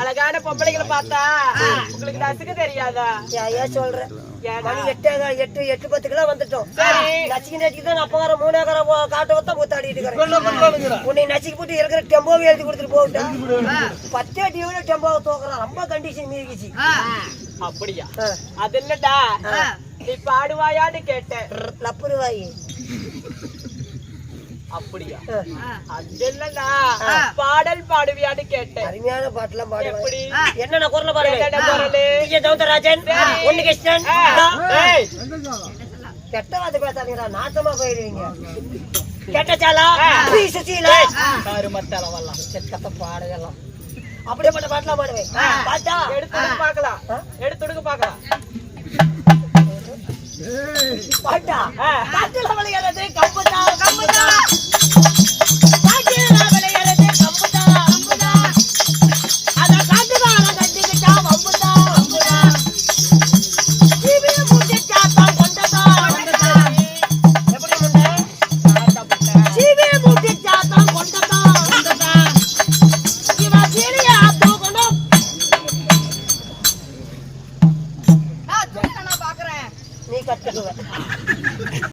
அழகான பொம்பளைகளை பார்த்தா உங்களுக்கு நசுக்க தெரியாதா? ஏன் சொல்றேன்? மணி 8:10 வந்துட்டோம். நச்சுக்கு நச்சுக்குதான் அப்ப வர 3 ஏக்கரை காட்ட வந்தா கூத்தாடிட்டு இருக்கிறேன். உன்னை நச்சுக்கு போட்டு இருக்கிற டெம்போவை எழுதி கொடுத்துட்டு போட்டேன். 10 டிவில டெம்போவை தோக்குறான். ரொம்ப கண்டிஷன் மீறிச்சு. அப்படியா? அது என்னடா நீ பாடுவாயான்னு கேட்டேன். லப்புருவாயி அப்படியா? அது என்னடா பாடல் பாடுவியான்னு கேட்டேன். அருமையான பாட்டுலாம் எப்படி? என்னென்ன குரல பாடுவேன்? சௌந்தரராஜன், உன்னிகிருஷ்ணன். கெட்ட வார்த்தை பேசாதீங்களா, நாசமா போயிடுவீங்க. கெட்டச்சாலா, சுசீலா, செத்த பாடுகலாம் அப்படியேப்பட்ட பாட்டுலாம் பாடுவேன். பாட்டா எடுத்து பாக்கலாம், எடுத்துடுங்க பாக்கலாம். பாட்டா பாட்டுல விளையாடுறது கம்புதா கம்புதா. நீ கத்துக்குவ